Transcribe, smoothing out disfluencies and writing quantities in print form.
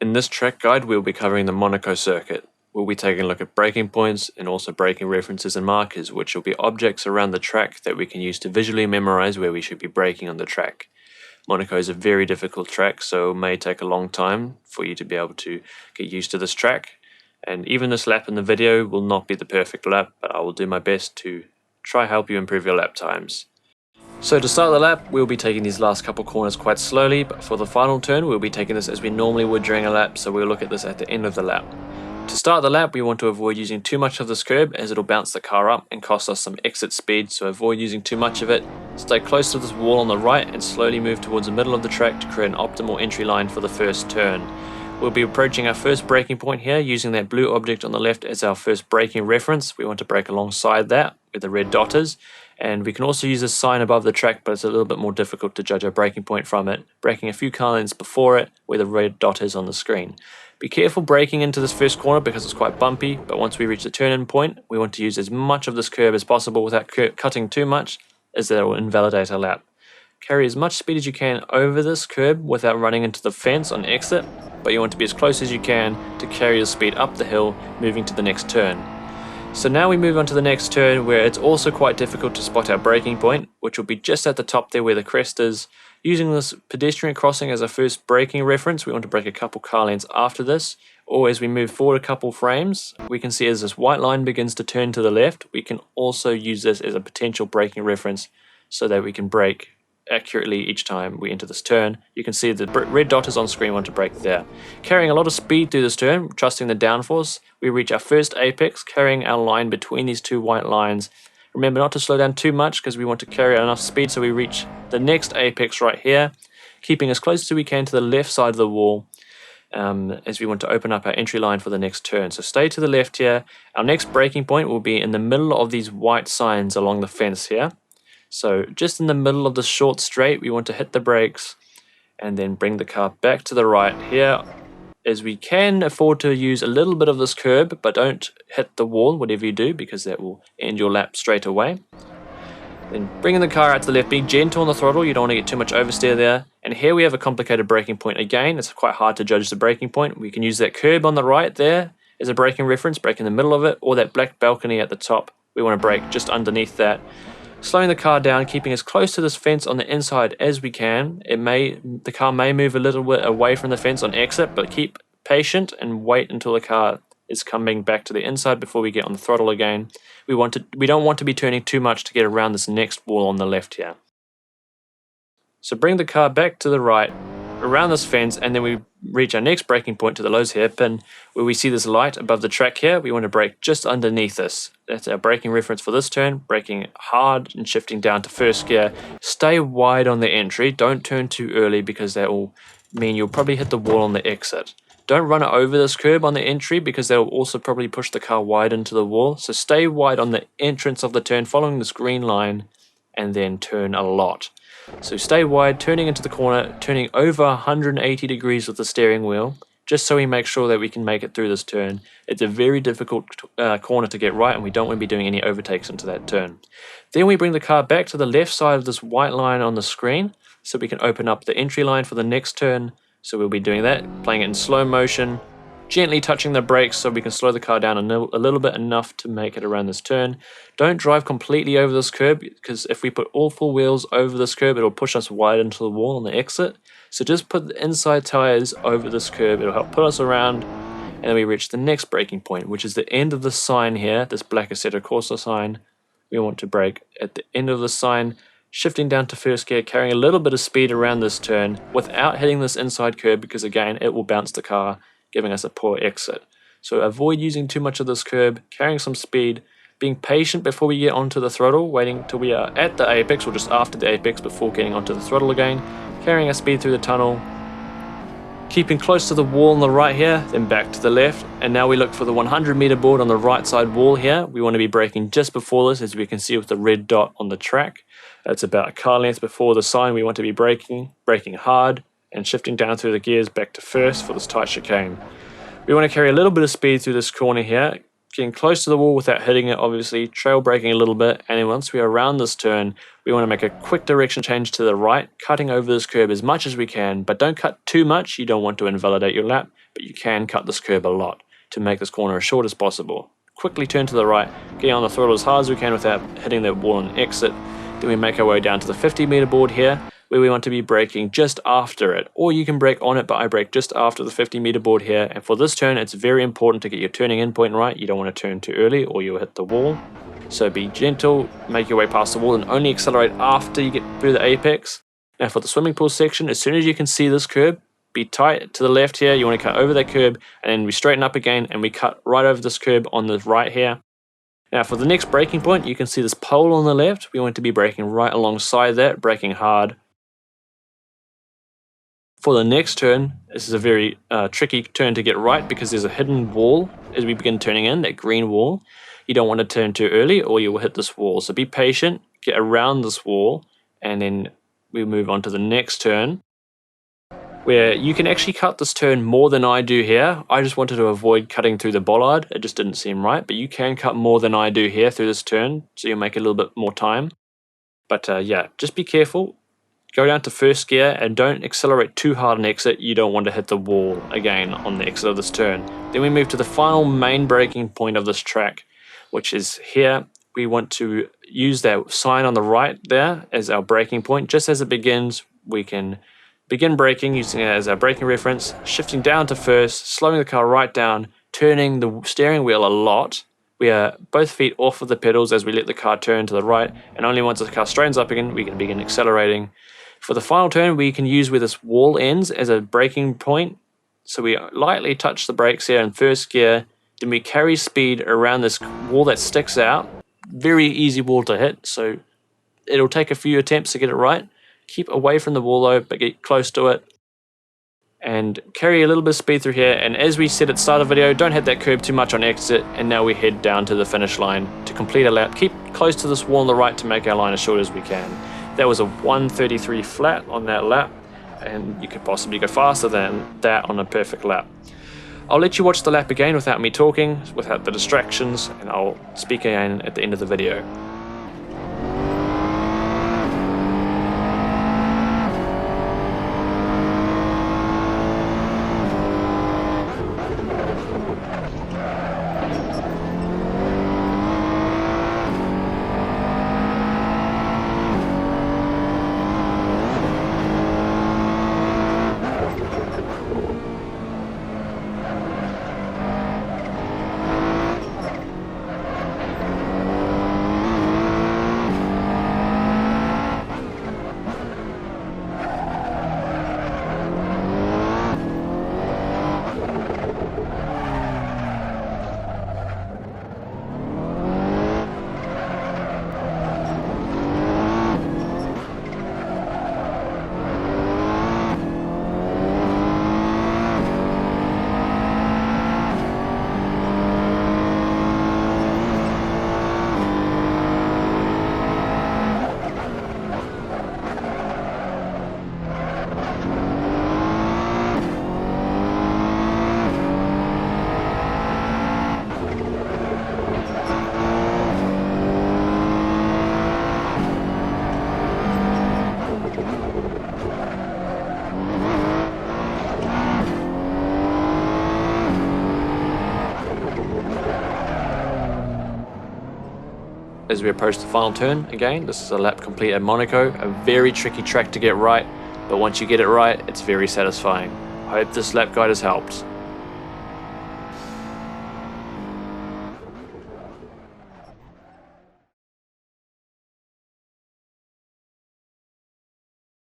In this track guide, we'll be covering the Monaco circuit. We'll be taking a look at braking points and also braking references and markers, which will be objects around the track that we can use to visually memorize where we should be braking on the track. Monaco is a very difficult track, so it may take a long time for you to be able to get used to this track. And even this lap in the video will not be the perfect lap, but I will do my best to try help you improve your lap times. So to start the lap, we'll be taking these last couple corners quite slowly, but for the final turn we'll be taking this as we normally would during a lap, so we'll look at this at the end of the lap. To start the lap, we want to avoid using too much of this curb as it'll bounce the car up and cost us some exit speed, so avoid using too much of it. Stay close to this wall on the right and slowly move towards the middle of the track to create an optimal entry line for the first turn. We'll be approaching our first braking point here using that blue object on the left as our first braking reference. We want to brake alongside that where the red dot is. And we can also use this sign above the track, but it's a little bit more difficult to judge our braking point from it. Braking a few car lengths before it where the red dot is on the screen. Be careful braking into this first corner because it's quite bumpy, but once we reach the turn-in point, we want to use as much of this curb as possible without cutting too much, as that will invalidate our lap. Carry as much speed as you can over this curb without running into the fence on exit, but you want to be as close as you can to carry the speed up the hill, moving to the next turn. So now we move on to the next turn where it's also quite difficult to spot our braking point, which will be just at the top there where the crest is. Using this pedestrian crossing as our first braking reference, we want to brake a couple car lengths after this, or as we move forward a couple frames, we can see as this white line begins to turn to the left, we can also use this as a potential braking reference so that we can brake accurately each time we enter this turn. You can see the red dot is on screen, we want to brake there. Carrying a lot of speed through this turn, trusting the downforce, we reach our first apex, carrying our line between these two white lines. Remember not to slow down too much because we want to carry enough speed so we reach the next apex right here, keeping as close as we can to the left side of the wall as we want to open up our entry line for the next turn. So stay to the left here. Our next braking point will be in the middle of these white signs along the fence here. So just in the middle of the short straight, we want to hit the brakes and then bring the car back to the right here, as we can afford to use a little bit of this curb, but don't hit the wall, whatever you do, because that will end your lap straight away. Then bringing the car out to the left, be gentle on the throttle, you don't want to get too much oversteer there. And here we have a complicated braking point again. It's quite hard to judge the braking point. We can use that curb on the right there as a braking reference, brake in the middle of it, or that black balcony at the top. We want to brake just underneath that. Slowing the car down, keeping as close to this fence on the inside as we can. The car may move a little bit away from the fence on exit, but keep patient and wait until the car is coming back to the inside before we get on the throttle again. We don't want to be turning too much to get around this next wall on the left here. So bring the car back to the right, around this fence, and then we reach our next braking point to the Lowe's hairpin where we see this light above the track here. We want to brake just underneath this. That's our braking reference for this turn, braking hard and shifting down to first gear. Stay wide on the entry, don't turn too early because that will mean you'll probably hit the wall on the exit. Don't run over this curb on the entry because that will also probably push the car wide into the wall. So stay wide on the entrance of the turn, following this green line, and then turn a lot. So stay wide, turning into the corner, turning over 180 degrees with the steering wheel, just so we make sure that we can make it through this turn. It's a very difficult corner to get right, and we don't want to be doing any overtakes into that turn. Then we bring the car back to the left side of this white line on the screen, so we can open up the entry line for the next turn. So we'll be doing that, playing it in slow motion, gently touching the brakes so we can slow the car down a little bit enough to make it around this turn. Don't drive completely over this curb, because if we put all four wheels over this curb, it'll push us wide into the wall on the exit. So just put the inside tires over this curb, it'll help put us around, and then we reach the next braking point, which is the end of the sign here, this black Assetto Corsa sign. We want to brake at the end of the sign, shifting down to first gear, carrying a little bit of speed around this turn without hitting this inside curb, because again, it will bounce the car, giving us a poor exit. So avoid using too much of this curb, carrying some speed, being patient before we get onto the throttle, waiting till we are at the apex or just after the apex before getting onto the throttle again, carrying our speed through the tunnel, keeping close to the wall on the right here, then back to the left, and now we look for the 100-meter board on the right side wall here. We want to be braking just before this, as we can see with the red dot on the track. It's about a car length before the sign. We want to be braking hard, and shifting down through the gears back to first for this tight chicane. We want to carry a little bit of speed through this corner here, getting close to the wall without hitting it, obviously, trail braking a little bit, and then once we are around this turn, we want to make a quick direction change to the right, cutting over this curb as much as we can, but don't cut too much. You don't want to invalidate your lap, but you can cut this curb a lot to make this corner as short as possible. Quickly turn to the right, getting on the throttle as hard as we can without hitting the wall and exit. Then we make our way down to the 50-meter board here, where we want to be braking just after it, or you can brake on it, but I brake just after the 50-meter board here. And for this turn, it's very important to get your turning in point right. You don't want to turn too early or you'll hit the wall. So be gentle, make your way past the wall, and only accelerate after you get through the apex. Now for the swimming pool section, as soon as you can see this curb, be tight to the left here. You want to cut over that curb, and then we straighten up again, and we cut right over this curb on the right here. Now for the next braking point, you can see this pole on the left. We want to be braking right alongside that, braking hard. For the next turn, this is a very tricky turn to get right because there's a hidden wall as we begin turning in, that green wall. You don't want to turn too early or you will hit this wall. So be patient, get around this wall, and then we move on to the next turn, where you can actually cut this turn more than I do here. I just wanted to avoid cutting through the bollard. It just didn't seem right, but you can cut more than I do here through this turn, so you'll make a little bit more time. But yeah, just be careful. Go down to first gear and don't accelerate too hard on exit. You don't want to hit the wall again on the exit of this turn. Then we move to the final main braking point of this track, which is here. We want to use that sign on the right there as our braking point. Just as it begins, we can begin braking using it as our braking reference, shifting down to first, slowing the car right down, turning the steering wheel a lot. We are both feet off of the pedals as we let the car turn to the right, and only once the car straightens up again, we can begin accelerating. For the final turn, we can use where this wall ends as a braking point. So we lightly touch the brakes here in first gear, then we carry speed around this wall that sticks out. Very easy wall to hit, so it'll take a few attempts to get it right. Keep away from the wall though, but get close to it. And carry a little bit of speed through here, and as we said at the start of the video, don't hit that curb too much on exit, and now we head down to the finish line to complete a lap. Keep close to this wall on the right to make our line as short as we can. That was a 1:33 flat on that lap, and you could possibly go faster than that on a perfect lap. I'll let you watch the lap again without me talking, without the distractions, and I'll speak again at the end of the video. As we approach the final turn again, this is a lap complete at Monaco, a very tricky track to get right, but once you get it right, it's very satisfying. I hope this lap guide has helped.